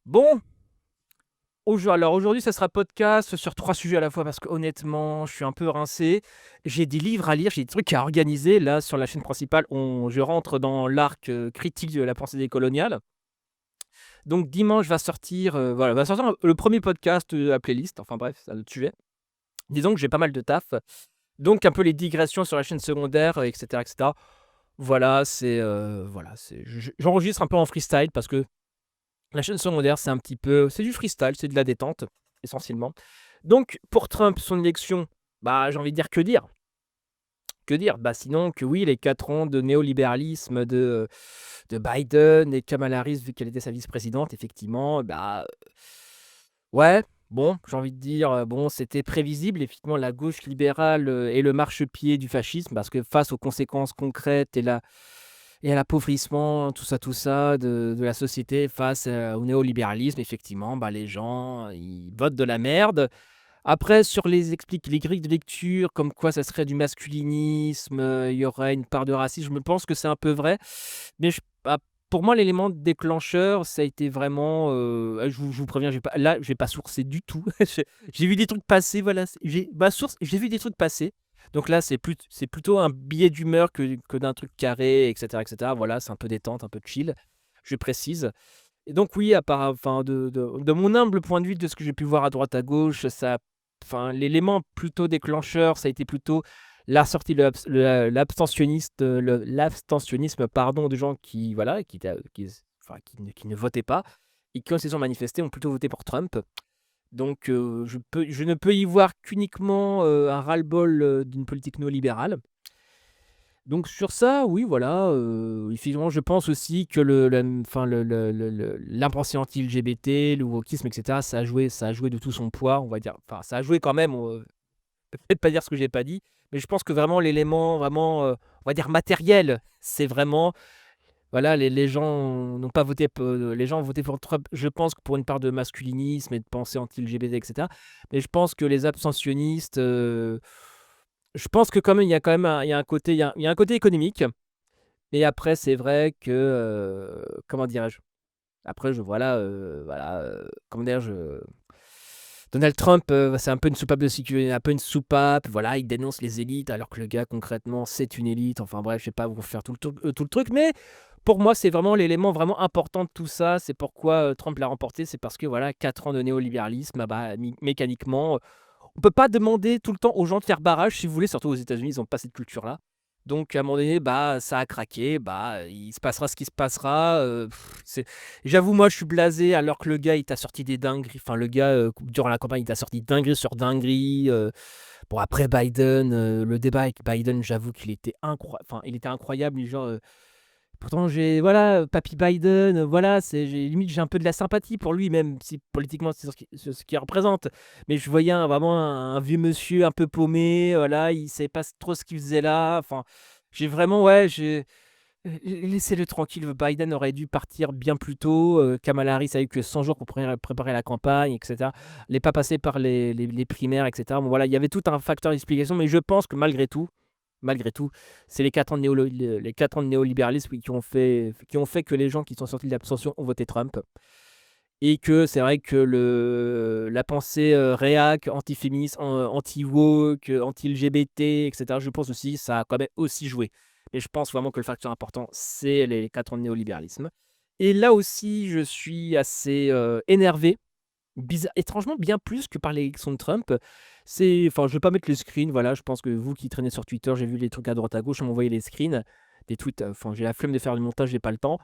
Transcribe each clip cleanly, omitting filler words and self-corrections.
Bon, aujourd'hui, ça sera podcast sur 3 sujets à la fois parce qu'honnêtement, je suis un peu rincé. J'ai des livres à lire, j'ai des trucs à organiser. Là, sur la chaîne principale, je rentre dans l'arc, critique de la pensée décoloniale. Donc dimanche va sortir le premier podcast de la playlist. Enfin bref, c'est un autre sujet. Disons que j'ai pas mal de taf, donc un peu les digressions sur la chaîne secondaire, et cetera, et cetera. Voilà, j'enregistre un peu en freestyle parce que la chaîne secondaire, c'est du freestyle, c'est de la détente, essentiellement. Donc, pour Trump, son élection, bah, j'ai envie de dire que dire? Que dire? Bah, sinon que oui, les 4 ans de néolibéralisme de Biden et Kamala Harris, vu qu'elle était sa vice-présidente, effectivement, bah, ouais, bon, j'ai envie de dire, bon, c'était prévisible. Effectivement, la gauche libérale, est le marchepied du fascisme parce que face aux conséquences concrètes et à l'appauvrissement, tout ça, de la société face, au néolibéralisme, effectivement, bah, les gens, ils votent de la merde. Après sur les grilles de lecture, comme quoi ça serait du masculinisme, il y aurait une part de racisme, je pense que c'est un peu vrai. Mais pour moi, l'élément déclencheur, ça a été vraiment, je vous préviens, je vais pas sourcer du tout. J'ai vu des trucs passer, voilà, j'ai vu des trucs passer. Donc là, c'est plutôt un billet d'humeur que d'un truc carré, et cetera, et cetera. Voilà, c'est un peu détente, un peu chill, je précise. Et donc oui, enfin, de mon humble point de vue, de ce que j'ai pu voir à droite, à gauche, l'élément plutôt déclencheur, ça a été plutôt la sortie de l'abstentionnisme, pardon, de gens qui, voilà, qui ne votaient pas et qui, quand ils se sont manifestés, ont plutôt voté pour Trump. Donc, je ne peux y voir qu'uniquement un ras-le-bol d'une politique néolibérale. Donc sur ça, oui, voilà, effectivement, je pense aussi que la pensée anti-LGBT, le wokisme, et cetera, ça a joué de tout son poids, on va dire. Enfin, ça a joué quand même, peut-être pas dire ce que j'ai pas dit, mais je pense que vraiment l'élément vraiment, on va dire matériel, c'est vraiment, voilà, les gens n'ont pas voté p les gens ont voté pour Trump, je pense que pour une part de masculinisme et de pensée anti-LGBT, et cetera. Mais je pense que les abstentionnistes, je pense que quand même il y a un côté, il y a un côté économique. Et après, c'est vrai que, comment dirais-je? Après, comment dirais-je? Donald Trump, c'est un peu une soupape de sécurité, un peu une soupape, voilà, il dénonce les élites alors que le gars, concrètement, c'est une élite. Enfin bref, je vais pas vous faire tout le truc, mais pour moi, c'est vraiment l'élément vraiment important de tout ça. C'est pourquoi, Trump l'a remporté, c'est parce que, voilà, 4 ans de néolibéralisme, ah bah, mécaniquement, on peut pas demander tout le temps aux gens de faire barrage, si vous voulez, surtout aux États-Unis, ils ont pas cette culture-là. Donc à un moment donné, bah, ça a craqué, bah, il se passera ce qui se passera. J'avoue, moi, je suis blasé alors que le gars, il t'a sorti des dingueries. Enfin, le gars, durant la campagne, il t'a sorti dinguerie sur dinguerie. Bon, après Biden, le débat avec Biden, j'avoue qu'il était il était incroyable. Genre, pourtant, voilà, Papy Biden, voilà, j'ai un peu de la sympathie pour lui, même si politiquement c'est ce qu'il représente. Mais je voyais vraiment un vieux monsieur un peu paumé, voilà, il savait pas trop ce qu'il faisait là. Enfin, j'ai vraiment, ouais, laissez-le tranquille. Biden aurait dû partir bien plus tôt. Kamala Harris a eu que 100 jours pour préparer la campagne, etc. Elle n'est pas passée par les primaires, etc. Bon, voilà, il y avait tout un facteur d'explication, mais je pense que malgré tout, c'est les 4 ans de néolibéralisme qui ont fait que les gens qui sont sortis de l'abstention ont voté Trump. Et que c'est vrai que la pensée réac, anti-féministe, anti-woke, anti-LGBT, etc., je pense aussi, ça a quand même aussi joué. Et je pense vraiment que le facteur important, c'est les 4 ans de néolibéralisme. Et là aussi, je suis assez énervé, étrangement bien plus que par l'élection de Trump. Enfin, je vais pas mettre les screens, voilà, je pense que vous qui traînez sur Twitter, j'ai vu les trucs à droite à gauche, on m'envoyait les screens, des tweets, enfin, j'ai la flemme de faire du montage, j'ai pas le temps.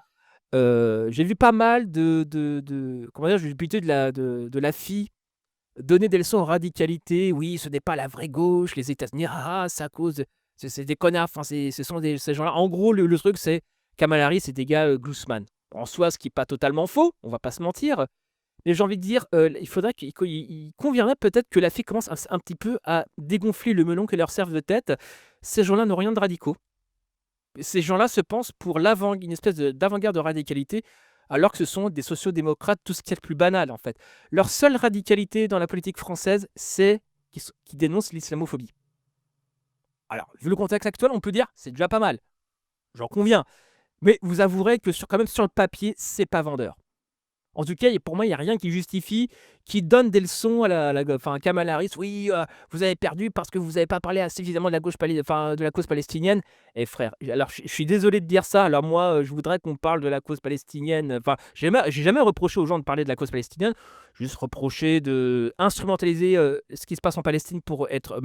J'ai vu pas mal comment dire? J'ai vu plutôt de la fille donner des leçons en radicalité. Oui, ce n'est pas la vraie gauche, les États-Unis, c'est à cause c'est des connards, enfin, ce sont ces gens-là. En gros, le truc, c'est Kamala Harris, c'est des gars, Glucksmann. En soi, ce qui est pas totalement faux, on va pas se mentir. Mais j'ai envie de dire, il faudrait il conviendrait peut-être que la fille commence un petit peu à dégonfler le melon que leur servent de tête. Ces gens-là n'ont rien de radicaux. Ces gens-là se pensent pour une espèce d'avant-garde de radicalité, alors que ce sont des sociaux-démocrates, tout ce qui est le plus banal, en fait. Leur seule radicalité dans la politique française, c'est qu'ils dénoncent l'islamophobie. Alors, vu le contexte actuel, on peut dire, c'est déjà pas mal. J'en conviens. Mais vous avouerez que quand même sur le papier, c'est pas vendeur. En tout cas, pour moi, il y a rien qui justifie, qui donne des leçons à Kamala Harris. «Oui, vous avez perdu parce que vous avez pas parlé assez évidemment de la gauche de la cause palestinienne». Et frère, alors je suis désolé de dire ça, alors moi, je voudrais qu'on parle de la cause palestinienne, enfin, j'ai jamais reproché aux gens de parler de la cause palestinienne, juste reproché d'instrumentaliser, ce qui se passe en Palestine pour être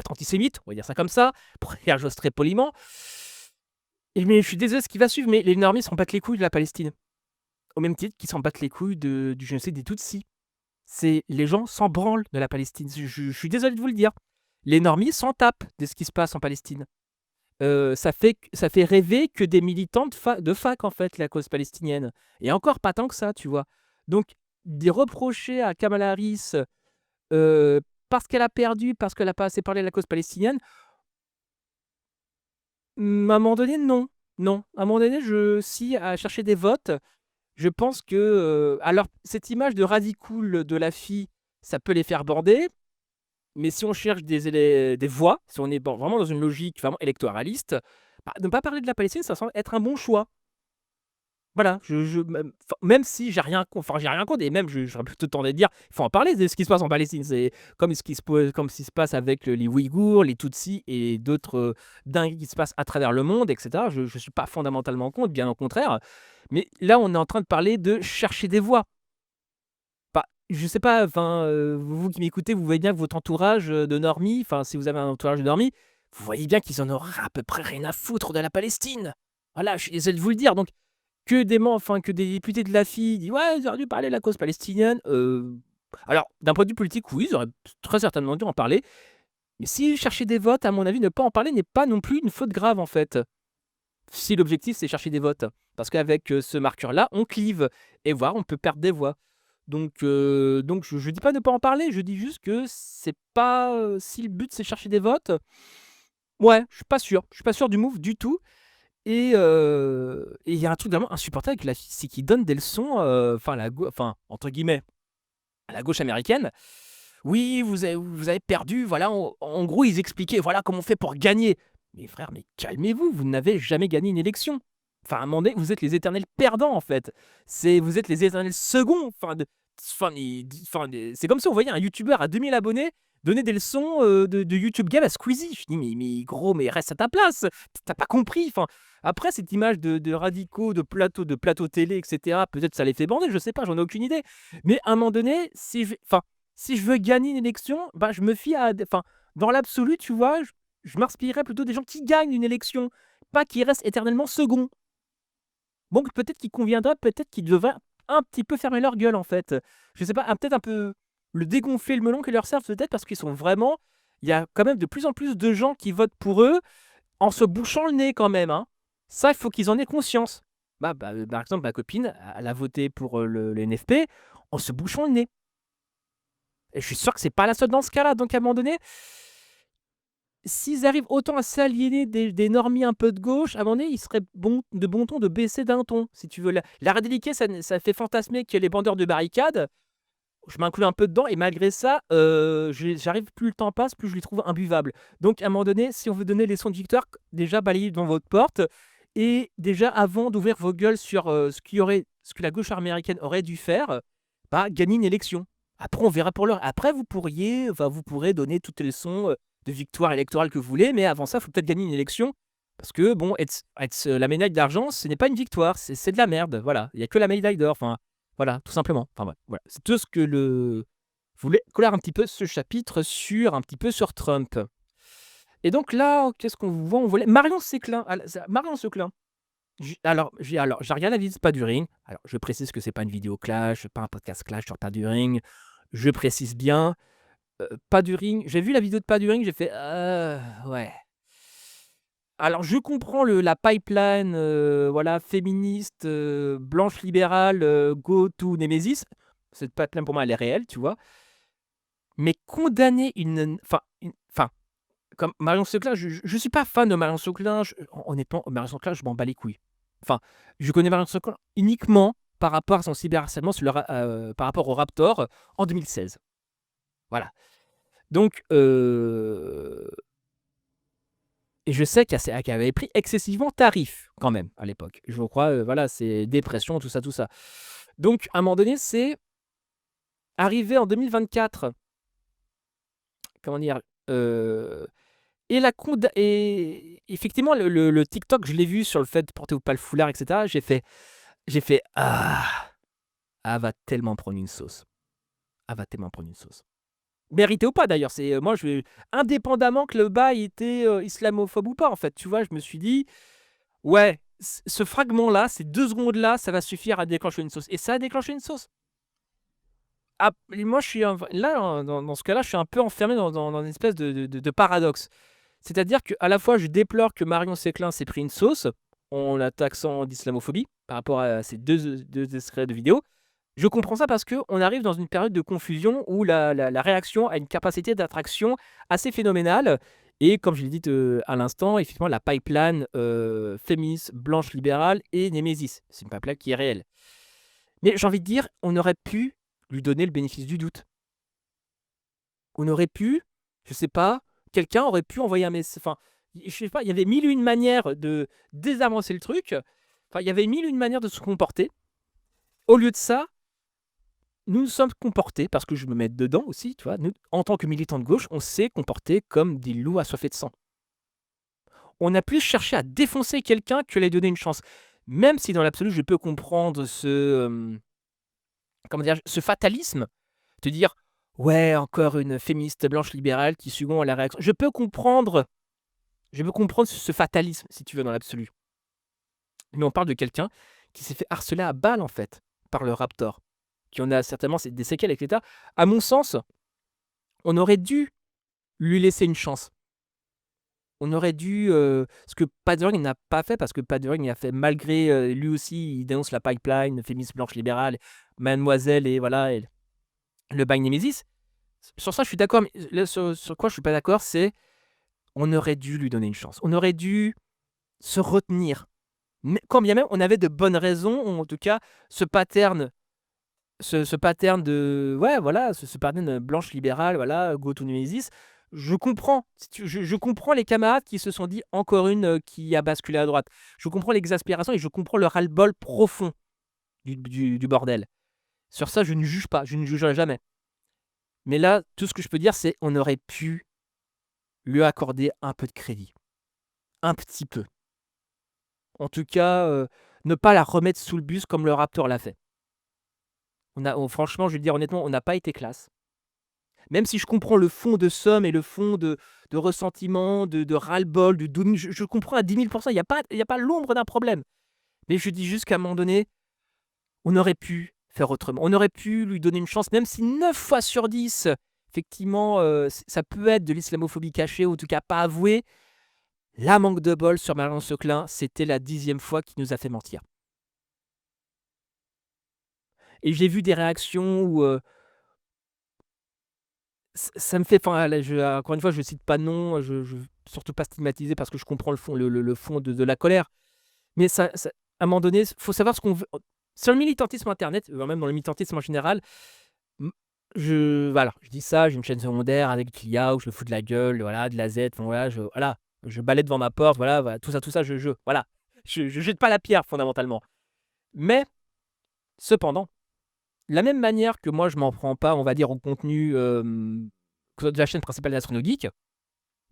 antisémite, on va dire ça comme ça, pour dire chose très poliment. Mais je suis désolé de ce qui va suivre, mais les normies s'en battent les couilles de la Palestine. Au même titre qu'ils s'en battent les couilles du génocide des Tutsis. Les gens s'en branlent de la Palestine. Je suis désolé de vous le dire. Les normies s'en tapent de ce qui se passe en Palestine. Ça fait rêver que des militants de fac, en fait, la cause palestinienne. Et encore pas tant que ça, tu vois. Donc, des reprocher à Kamala Harris parce qu'elle a perdu, parce qu'elle n'a pas assez parlé de la cause palestinienne, à un moment donné, non. Non. À un moment donné, si à chercher des votes, je pense que alors cette image de radicool de la fille, ça peut les faire bander, mais si on cherche des voix, si on est vraiment dans une logique vraiment électoraliste, bah, ne pas parler de la Palestine, ça semble être un bon choix. Voilà, même si j'ai rien contre, et même j'aurais plutôt tendance à dire, il faut en parler de ce qui se passe en Palestine. C'est comme ce qui se passe avec les Ouïghours, les Tutsis et d'autres dingueries qui se passent à travers le monde, etc. Je ne suis pas fondamentalement contre, bien au contraire. Mais là, on est en train de parler de chercher des voix. Je sais pas, enfin, vous qui m'écoutez, vous voyez bien que votre entourage de normies, enfin, si vous avez un entourage de normies, vous voyez bien qu'ils en auraient à peu près rien à foutre de la Palestine. Voilà, je suis désolé de vous le dire. Donc, que des députés de la FI disent ouais, ils auraient dû parler de la cause palestinienne. Alors, d'un point de vue politique, oui, ils auraient très certainement dû en parler. Mais si chercher des votes, à mon avis, ne pas en parler n'est pas non plus une faute grave, en fait. Si l'objectif, c'est chercher des votes. Parce qu'avec ce marqueur-là, on clive. Et voir, on peut perdre des voix. Donc je dis pas ne pas en parler, je dis juste que c'est pas, si le but c'est chercher des votes, ouais, je suis pas sûr. Je suis pas sûr du move du tout. Et il y a un truc vraiment insupportable avec la fille, c'est qu'il donne des leçons, enfin, entre guillemets, à la gauche américaine. Oui, vous avez perdu, voilà, en gros, ils expliquaient, voilà comment on fait pour gagner. Mais frère, mais calmez-vous, vous n'avez jamais gagné une élection. Enfin, à un moment donné, vous êtes les éternels perdants, en fait. Vous êtes les éternels seconds. C'est comme si on voyait un youtubeur à 2000 abonnés donner des leçons de YouTube Game à Squeezie. Je dis, mais gros, mais reste à ta place. T'as pas compris. Enfin, après, cette image de radicaux, de plateau télé, etc., peut-être ça les fait bander, je sais pas, j'en ai aucune idée. Mais à un moment donné, si je veux gagner une élection, bah, je me fie enfin, dans l'absolu, tu vois, je m'inspirerais plutôt des gens qui gagnent une élection, pas qui restent éternellement second. Donc peut-être qu'il conviendrait, peut-être qu'ils devraient un petit peu fermer leur gueule, en fait. Je sais pas, peut-être un peu le dégonfler le melon qui leur servent, peut-être parce qu'ils sont vraiment. Il y a quand même de plus en plus de gens qui votent pour eux en se bouchant le nez, quand même, hein. Ça, il faut qu'ils en aient conscience. Par exemple, ma copine, elle a voté pour le NFP en se bouchant le nez. Et je suis sûr que c'est pas la seule dans ce cas-là. Donc à un moment donné, s'ils arrivent autant à s'aliéner des normies un peu de gauche, à un moment donné, il serait de bon ton de baisser d'un ton, si tu veux. La radicalité, ça fait fantasmer que les bandeurs de barricades, je m'inclus un peu dedans, et malgré ça, j'arrive, plus le temps passe, plus je les trouve imbuvables. Donc à un moment donné, si on veut donner les sons de victoire, déjà balayez devant votre porte, et déjà avant d'ouvrir vos gueules sur ce que la gauche américaine aurait dû faire, bah, gagner une élection. Après, on verra pour l'heure. Après, vous pourrez donner toutes les leçons de victoire électorale que vous voulez, mais avant ça, il faut peut-être gagner une élection. Parce que, bon, la médaille d'argent, ce n'est pas une victoire, c'est de la merde. Voilà, il n'y a que la médaille d'or. Enfin, voilà, tout simplement. Enfin, voilà. C'est tout ce que je voulais clore un petit peu ce chapitre un petit peu sur Trump. Et donc là, qu'est-ce qu'on voit? On voulait Marion Séclin. Marion Séclin. J'ai rien à dire de Pas du Ring. Alors, je précise que c'est pas une vidéo clash, pas un podcast clash sur Pas du Ring. Je précise bien, Pas du Ring. J'ai vu la vidéo de Pas du Ring, j'ai fait ouais. Alors, je comprends la pipeline, voilà, féministe, blanche libérale, go to Nemesis. Cette pipeline pour moi, elle est réelle, tu vois. Mais condamner enfin, comme Marion Seclin, je suis pas fan de Marion Seclin. Honnêtement, Marion Seclin, je m'en bats les couilles. Enfin, je connais Marion Seclin uniquement par rapport à son cyberharcèlement par rapport au Raptor en 2016. Voilà. Donc, et je sais qu'elle avait pris excessivement tarif quand même à l'époque. Je crois, voilà, c'est dépression, tout ça, tout ça. Donc, à un moment donné, c'est arrivé en 2024, comment dire, et effectivement, le TikTok, je l'ai vu sur le fait de porter ou pas le foulard, etc. J'ai fait ah, elle va tellement prendre une sauce. Elle va tellement prendre une sauce. Mérité ou pas d'ailleurs, c'est moi indépendamment que le bail était islamophobe ou pas, en fait, tu vois, je me suis dit, ouais, ce fragment-là, ces 2 secondes-là, ça va suffire à déclencher une sauce. Et ça a déclenché une sauce. Ah, et moi, je suis là, dans ce cas-là, je suis un peu enfermé dans une espèce de paradoxe. C'est-à-dire qu'à la fois, je déplore que Marion Séclin s'est pris une sauce en la taxant d'islamophobie par rapport à ces deux extraits de vidéo. Je comprends ça parce qu'on arrive dans une période de confusion où la réaction a une capacité d'attraction assez phénoménale. Et comme je l'ai dit à l'instant, effectivement, la pipeline féministe, blanche, libérale et Némésis. C'est une pipeline qui est réelle. Mais j'ai envie de dire, on aurait pu lui donner le bénéfice du doute. On aurait pu, je sais pas, quelqu'un aurait pu envoyer un message. Enfin, je sais pas, il y avait mille et une manières de désamorcer le truc. Enfin, il y avait mille et une manières de se comporter. Au lieu de ça, nous nous sommes comportés, parce que je me mets dedans aussi, tu vois, nous, en tant que militants de gauche, on s'est comportés comme des loups assoiffés de sang. On a plus cherché à défoncer quelqu'un que lui donner une chance. Même si dans l'absolu, je peux comprendre ce fatalisme, te dire, ouais, encore une féministe blanche libérale qui succombe à la réaction. Je peux comprendre ce fatalisme, si tu veux, dans l'absolu. Mais on parle de quelqu'un qui s'est fait harceler à balles, en fait, par le Raptor, qui en a certainement des séquelles, etc. À mon sens, on aurait dû lui laisser une chance. On aurait dû... ce que Padring n'a pas fait, parce que Padring a fait, malgré... lui aussi, il dénonce la pipeline, féministe blanche libérale, mademoiselle, et voilà, et le bail Némésis. Sur ça, je suis d'accord, mais là, sur quoi je suis pas d'accord, c'est on aurait dû lui donner une chance. On aurait dû se retenir. Mais quand bien même, on avait de bonnes raisons, ou en tout cas, ce pattern de... Ouais, voilà, ce pattern blanche libérale, voilà, go to Nemesis. Je comprends. Je comprends les camarades qui se sont dit encore une qui a basculé à droite. Je comprends l'exaspération et je comprends le ras-le-bol profond du bordel. Sur ça, je ne juge pas, je ne jugerai jamais. Mais là, tout ce que je peux dire, c'est on aurait pu lui accorder un peu de crédit. Un petit peu. En tout cas, ne pas la remettre sous le bus comme le Raptor l'a fait. Franchement, je vais le dire honnêtement, on n'a pas été classe. Même si je comprends le fond de somme et le fond de ressentiment, de ras-le-bol, de doute, je comprends à 10 000%, il n'y a pas l'ombre d'un problème. Mais je dis juste qu'à un moment donné, on aurait pu faire autrement. On aurait pu lui donner une chance, même si 9 fois sur 10, effectivement, ça peut être de l'islamophobie cachée, ou en tout cas pas avouée. La manque de bol sur Marion Seclin, c'était la 10e fois qu'il nous a fait mentir. Et j'ai vu des réactions où ça me fait... Enfin, là, encore une fois, je cite pas de nom, je surtout pas stigmatiser parce que je comprends le fond de la colère. Mais à un moment donné, il faut savoir ce qu'on veut. Sur le militantisme internet, même dans le militantisme en général, voilà, je dis ça, j'ai une chaîne secondaire avec Clia où je me fous de la gueule, voilà, de la Z, voilà, je balaie devant ma porte, voilà, tout ça, voilà. Je jette pas la pierre fondamentalement. Mais, cependant, de la même manière que moi je m'en prends pas, on va dire, au contenu de la chaîne principale d'Astrono Geek,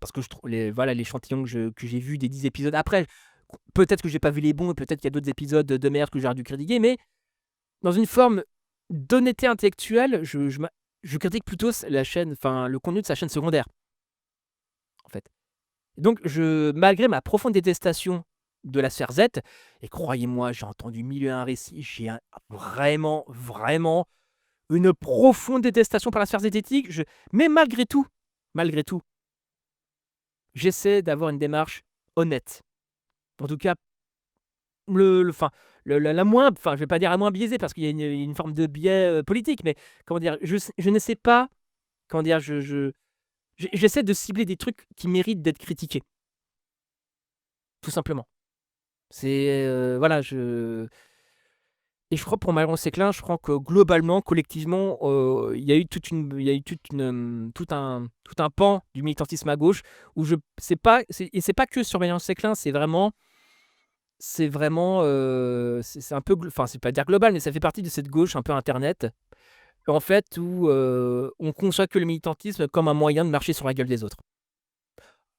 parce que je trouve voilà, l'échantillon que j'ai vu des 10 épisodes. Après, peut-être que j'ai pas vu les bons, et peut-être qu'il y a d'autres épisodes de merde que j'aurais dû critiquer, mais dans une forme d'honnêteté intellectuelle, je critique plutôt la chaîne, enfin le contenu de sa chaîne secondaire, en fait. Donc, malgré ma profonde détestation de la sphère Z, et croyez-moi, j'ai entendu mille et un récits, j'ai vraiment, vraiment une profonde détestation par la sphère zététique, mais malgré tout, j'essaie d'avoir une démarche honnête. En tout cas, enfin, la moins, enfin, je vais pas dire la moins biaisée parce qu'il y a une forme de biais politique, mais comment dire, je ne sais pas, comment dire, j'essaie de cibler des trucs qui méritent d'être critiqués, tout simplement. C'est voilà, et je crois pour Marion Séclin, je crois que globalement, collectivement, il y a eu tout un pan du militantisme à gauche où c'est pas que sur Marion Séclin, c'est vraiment c'est vraiment, c'est un peu enfin, c'est pas dire global, mais ça fait partie de cette gauche un peu internet, en fait, où, on conçoit que le militantisme comme un moyen de marcher sur la gueule des autres.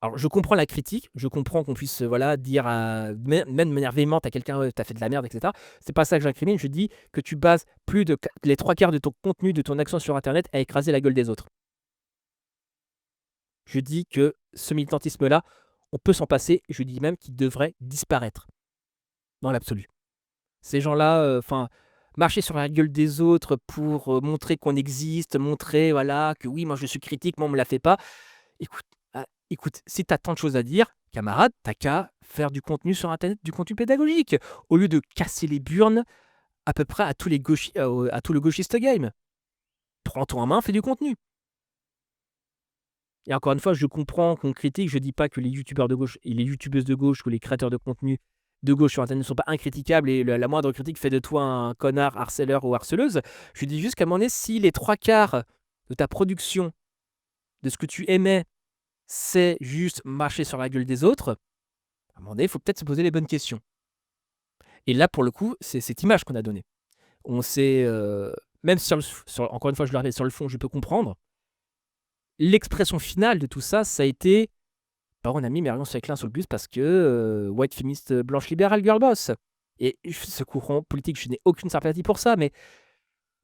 Alors je comprends la critique, je comprends qu'on puisse, voilà, dire à même de manière véhémente à quelqu'un: «Ouais, tu fait de la merde» et cetera. C'est pas ça que j'incrimine, je dis que tu bases plus de qua les 3/4 de ton contenu, de ton action sur internet à écraser la gueule des autres. Je dis que ce militantisme-là, on peut s'en passer, je dis même qu'il devrait disparaître, dans l'absolu. Ces gens-là, enfin, marcher sur la gueule des autres pour, montrer qu'on existe, montrer, voilà, que oui, moi je suis critique, moi on me la fait pas. Écoute, écoute, si tu as tant de choses à dire, camarade, tu qu'à faire du contenu sur internet, du contenu pédagogique, au lieu de casser les burnes à peu près à tous les à tout le gauchiste game. Prends-toi en main, fais du contenu. Et encore une fois, je comprends qu'on critique, je dis pas que les youtubeurs de gauche et les youtubeuses de gauche ou les créateurs de contenu de gauche sur internet ne sont pas incritiquables et la moindre critique fait de toi un connard, harceleur ou harceleuse. Je dis juste qu'à un moment donné, si les 3/4 de ta production, de ce que tu émets, c'est juste marcher sur la gueule des autres, à un moment donné, il faut peut-être se poser les bonnes questions. Et là, pour le coup, c'est cette image qu'on a donnée. On s'est, même sur encore une fois, je le répète, sur le fond, je peux comprendre. L'expression finale de tout ça, ça a été: «Bah, on a mis Marion Séclin sur le bus parce que, white féministe, blanche libérale girl boss». Et ce courant politique, je n'ai aucune sympathie pour ça, mais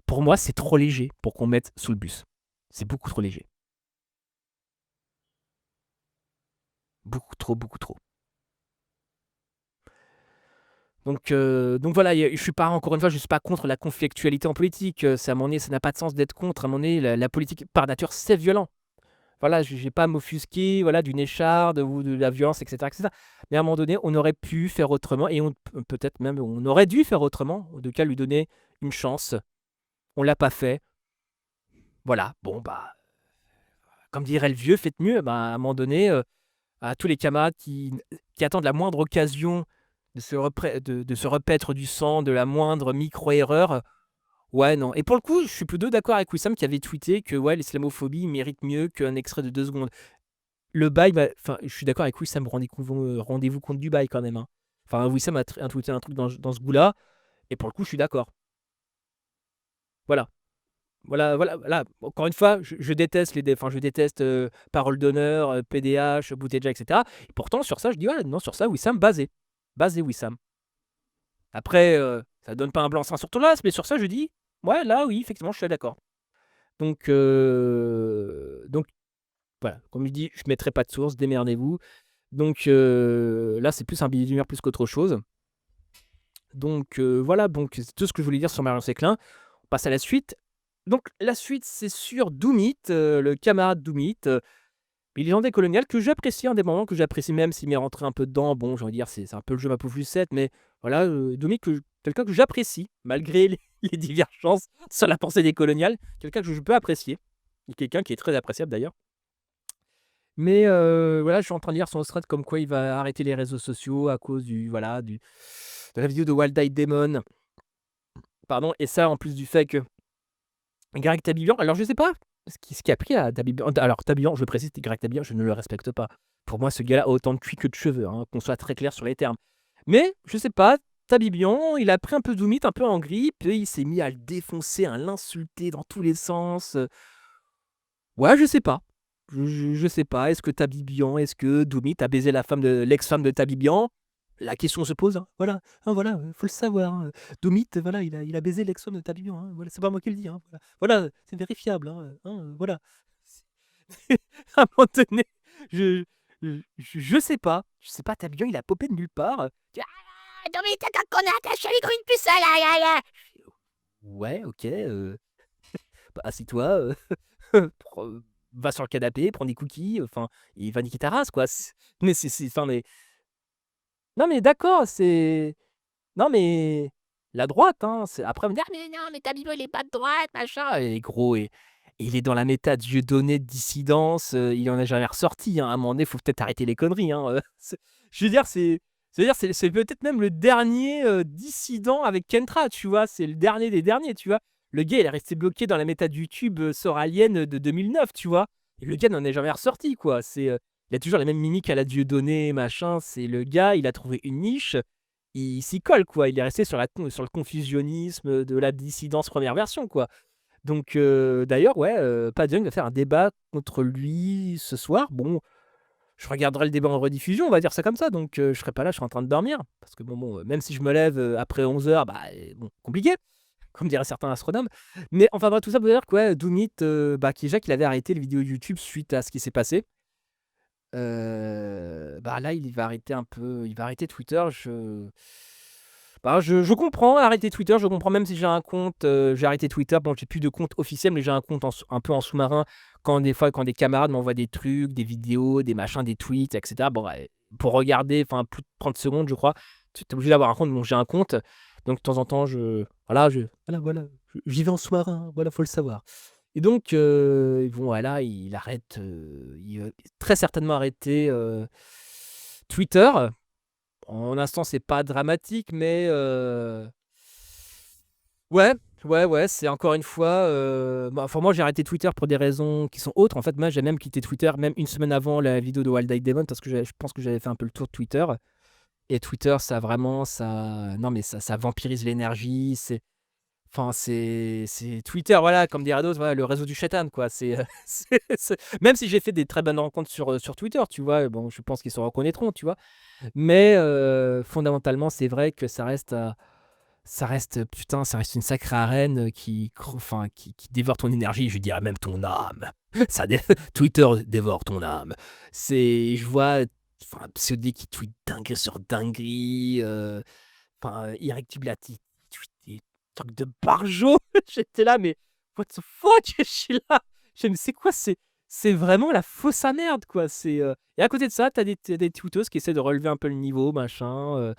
pour moi, c'est trop léger pour qu'on mette sous le bus. C'est beaucoup trop léger. Beaucoup trop, beaucoup trop. Donc voilà, je suis pas encore une fois, je suis pas contre la conflictualité en politique, c'est à un moment donné, ça n'a pas de sens d'être contre. À un moment donné, la politique, par nature, c'est violent. Voilà, je vais pas à m'offusquer, voilà, d'une écharde ou de la violence et cetera et cetera. Mais à un moment donné, on aurait pu faire autrement et peut-être même on aurait dû faire autrement, en tout cas lui donner une chance. On l'a pas fait. Voilà, bon, bah, comme dirait le vieux: «Faites mieux». Bah, à un moment donné, à tous les camarades qui attendent la moindre occasion de se repaître du sang, de la moindre micro-erreur, ouais, non. Et pour le coup, je suis plutôt d'accord avec Wissam qui avait tweeté que, ouais, l'islamophobie mérite mieux qu'un extrait de 2 secondes. Le bail, bah, enfin, je suis d'accord avec Wissam, rendez-vous compte du bail quand même, hein. Enfin, Wissam a tweeté un truc dans ce goût-là et pour le coup, je suis d'accord. Voilà. Voilà. Encore une fois, je déteste je déteste, Parole d'honneur, PDH, Boutelja et cetera. Et pourtant sur ça, je dis: «Ouais, non, sur ça, Wissam, basé. Basé Wissam». Après, ça donne pas un blanc-seing sur tout le reste, mais sur ça, je dis: «Ouais, là, oui, effectivement, je suis d'accord». Donc voilà, comme je dis, je mettrai pas de source, démerdez-vous. Là, c'est plus un billet d'humeur plus qu'autre chose. Voilà, donc c'est tout ce que je voulais dire sur Marion Séclin. On passe à la suite. Donc la suite, c'est sur Doomit, le camarade Doomit, Légendaire colonial que j'apprécie, un des moments que j'apprécie même s'il m'est rentré un peu dedans. Bon, j'ai envie de dire, c'est un peu le jeu ma pauvre Lucette, mais voilà, Domi quelqu'un que j'apprécie malgré les divergences sur la pensée des coloniales, quelqu'un que je peux apprécier et quelqu'un qui est très appréciable d'ailleurs. Mais voilà, je suis en train de lire son thread comme quoi il va arrêter les réseaux sociaux à cause de la vidéo de Wild Eye Demon, pardon. Et ça, en plus du fait que Greg Tabibian, alors je sais pas ce qui a pris à Tabibian. Alors Tabibian, je précise, Greg Tabibian, je ne le respecte pas. Pour moi, ce gars-là a autant de cuits que de cheveux, hein, qu'on soit très clair sur les termes. Mais je sais pas, Tabibian, il a pris un peu Doomit, un peu en grippe, et il s'est mis à le défoncer, à l'insulter dans tous les sens. Ouais, je sais pas. Je sais pas. Est-ce que Tabibian, est-ce que Doomit a baisé la femme de l'ex-femme de Tabibian? La question se pose, hein. Voilà, hein, voilà, faut le savoir, hein. Doomit, voilà, il a baisé l'ex-femme de Tabibian, hein. Voilà, c'est pas moi qui le dis, hein. Voilà, voilà, c'est vérifiable, voilà. À un moment donné, je, je sais pas. Je sais pas, Tabibian, il a popé de nulle part. Ah, Doomit, t'as qu'un connard, t'as chialé comme une puce, ouais, ok, bah, assis-toi, va sur le canapé, prends des cookies, enfin, il va niquer ta race, quoi. Mais enfin, mais non, mais d'accord, non, mais la droite, hein, après on me dit: «Ah mais non, mais Tabibo il est pas de droite, machin» et gros et il est dans la méta Dieudonné de dissidence, il en a jamais ressorti, hein. À un moment donné, faut peut-être arrêter les conneries, hein, je veux dire, c'est peut-être même le dernier, dissident avec Kentra, tu vois? C'est le dernier des derniers, tu vois? Le gars, il est resté bloqué dans la méta de YouTube, soralienne de 2009, tu vois? Et le gars n'en est jamais ressorti, quoi. Il a toujours les mêmes mimiques à la Dieudonné, machin. C'est le gars, il a trouvé une niche. il s'y colle, quoi. Il est resté sur le confusionnisme de la dissidence première version, quoi. Donc, d'ailleurs, ouais, Pat Young va faire un débat contre lui ce soir. Bon, je regarderai le débat en rediffusion, on va dire ça comme ça. Donc, je serai pas là, je serai en train de dormir. Parce que bon, même si je me lève après 11 h, bah, bon, compliqué, comme diraient certains astronomes. Mais enfin, bref, tout ça pour dire que ouais, Doomit, bah, Kijak, il avait arrêté les vidéos YouTube suite à ce qui s'est passé. Bah là, il va arrêter un peu, il va arrêter Twitter. Je comprends arrêter Twitter, je comprends même si j'ai un compte, j'ai arrêté Twitter. Bon, j'ai plus de compte officiel, mais j'ai un compte un peu en sous-marin. Quand des fois, quand des camarades m'envoient des trucs, des vidéos, des machins, des tweets, etc. Bon, ouais, pour regarder, enfin, plus de 30 secondes, je crois, tu es obligé d'avoir un compte. Donc, j'ai un compte. Donc, de temps en temps, voilà, j'y vais en sous-marin. Voilà, faut le savoir. Et donc, bon, voilà, il arrête, il va très certainement arrêter Twitter. En l'instant, c'est pas dramatique, mais ouais, ouais, c'est encore une fois. Enfin, moi, j'ai arrêté Twitter pour des raisons qui sont autres. En fait, moi, j'ai même quitté Twitter, même une semaine avant la vidéo de Wild Eye Demon, parce que je pense que j'avais fait un peu le tour de Twitter. Et Twitter, ça vraiment, non, mais ça vampirise l'énergie. Enfin, c'est Twitter, voilà, comme dirait d'autres, voilà, le réseau du shaitan, quoi. Même si j'ai fait des très bonnes rencontres sur Twitter, tu vois, bon, je pense qu'ils se reconnaîtront, tu vois. Mais fondamentalement, c'est vrai que putain, ça reste une sacrée arène enfin, qui dévore ton énergie, je dirais même ton âme. Twitter dévore ton âme. Je vois, enfin, Pseudo qui tweet dinguerie sur dinguerie, enfin, Irrectibility, tweet des trucs de barjo. J'étais là, mais what the fuck, je suis là. Mais c'est quoi, c'est vraiment la fausse à merde, quoi. Et à côté de ça, t'as des tweeteuses qui essaient de relever un peu le niveau, machin.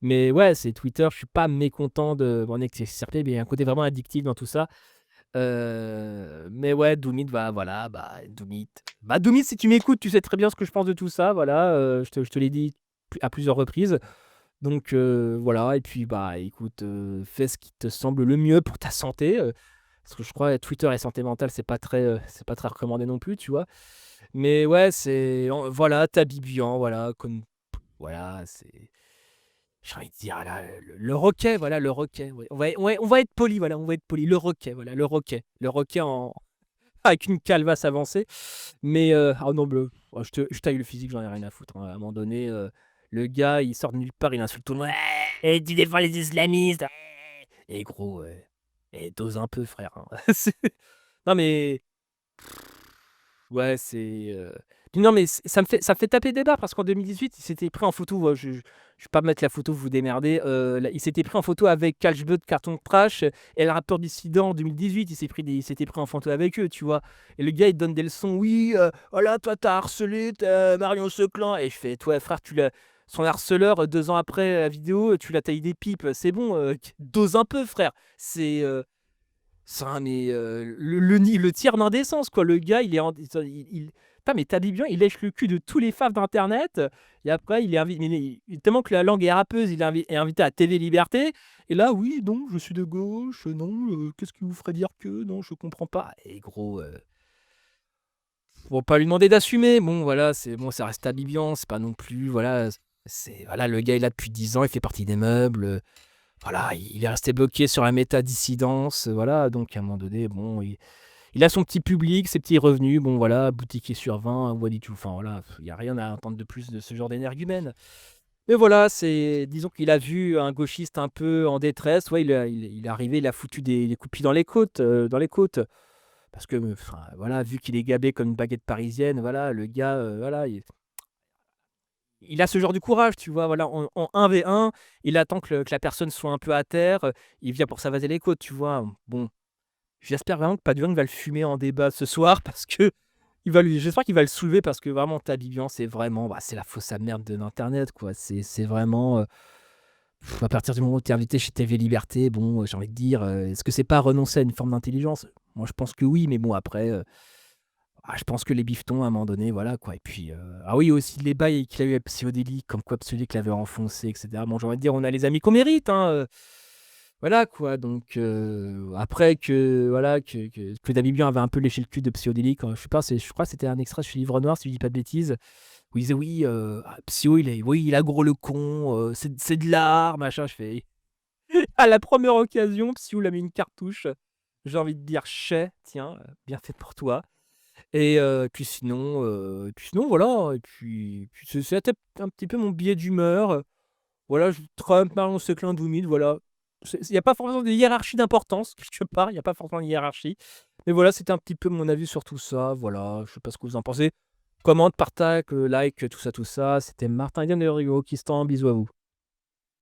Mais ouais, c'est Twitter, je suis pas mécontent de m'en extirper, mais il y a un côté vraiment addictif dans tout ça. Mais ouais, Doomit, voilà, Doomit. Doomit, si tu m'écoutes, tu sais très bien ce que je pense de tout ça, voilà, je te l'ai dit à plusieurs reprises. Donc voilà, et puis écoute, fais ce qui te semble le mieux pour ta santé. Parce que je crois que Twitter et santé mentale, c'est pas très recommandé non plus, tu vois. Mais ouais, voilà, t'habilles bien, voilà, comme, voilà, j'ai envie de dire, là, le roquet, voilà, le roquet. Ouais. On va être poli, voilà, on va être poli. Le roquet, voilà, le roquet. Le roquet avec une calvasse avancée. Mais, ah non, je taille le physique, j'en ai rien à foutre, hein. À un moment donné, le gars, il sort de nulle part, il insulte tout le monde. Ouais, tu défends les islamistes. Ouais. Et gros, dose un peu, frère, hein. Non, mais ouais, non, mais ça me fait taper des barres parce qu'en 2018, il s'était pris en photo. Je vais pas mettre la photo, vous vous démerdez. Il s'était pris en photo avec Calgebut, Carton Trash et le rappeur dissident en 2018. Il s'était pris en photo avec eux, tu vois. Et le gars, il donne des leçons. Oui, voilà, toi, t'as harcelé Marion Seclan. Et je fais, toi, frère, son harceleur, 2 ans après la vidéo, tu l'as taillé des pipes. C'est bon, dose un peu, frère. Mais le tiers d'indécence, quoi. Le gars, il est putain, mais t'habilles bien, il lèche le cul de tous les faves d'internet. Et après, il est invité, tellement que la langue est râpeuse, est invité à TV Liberté. Et là, oui, non, je suis de gauche, non, qu'est-ce qui vous ferait dire que non, je comprends pas. Et gros, faut pas lui demander d'assumer. Bon, voilà, c'est bon, ça reste habillant, c'est pas non plus, voilà, voilà, le gars est là depuis 10 ans, il fait partie des meubles. Voilà, il est resté bloqué sur la méta-dissidence, voilà, donc à un moment donné, bon, il a son petit public, ses petits revenus, bon voilà, boutiquier sur 20, what do you, enfin voilà, il n'y a rien à entendre de plus de ce genre d'énergumène. Mais voilà, disons qu'il a vu un gauchiste un peu en détresse, ouais, il est arrivé, il a foutu des coups de pied dans les côtes, parce que, enfin, voilà, vu qu'il est gabé comme une baguette parisienne, voilà, le gars, voilà, il a ce genre de courage, tu vois, voilà, en 1v1, il attend que la personne soit un peu à terre, il vient pour s'avaser les côtes, tu vois. Bon, j'espère vraiment que Paduan va le fumer en débat ce soir parce que j'espère qu'il va le soulever parce que vraiment, Tabibian, c'est vraiment, c'est la fausse à merde de l'internet, quoi. C'est vraiment, à partir du moment où tu es invité chez TV Liberté, bon, j'ai envie de dire, est-ce que c'est pas renoncer à une forme d'intelligence? Moi, je pense que oui, mais bon, après, je pense que les bifetons, à un moment donné, voilà, quoi. Et puis, ah oui, aussi les bails qu'il a eu avec Psyodélique, comme quoi Psyodélique l'avait enfoncé, etc. Bon, j'ai envie de dire, on a les amis qu'on mérite, hein. Voilà, quoi. Donc, après voilà, que David Bien avait un peu léché le cul de Psyodélique, je sais pas, je crois que c'était un extrait chez Livre Noir, si je dis pas de bêtises, où il disait: «Oui, ah Psyo il est oui, il a gros le con, c'est de l'art, machin». Je fais: «À la première occasion, Psyo il a mis une cartouche». J'ai envie de dire: «Chais, tiens, bien fait pour toi». Et puis sinon voilà, et puis c'était un petit peu mon billet d'humeur, voilà, je Trump, Marion Seclin, Doumid, voilà. Il y a pas forcément de hiérarchie d'importance quelque part, il y a pas forcément de hiérarchie. Mais voilà, c'était un petit peu mon avis sur tout ça, voilà, je sais pas ce que vous en pensez. Commente, partage, like, tout ça, tout ça. C'était Martin Etienne de Rigo qui se tend, bisous à vous.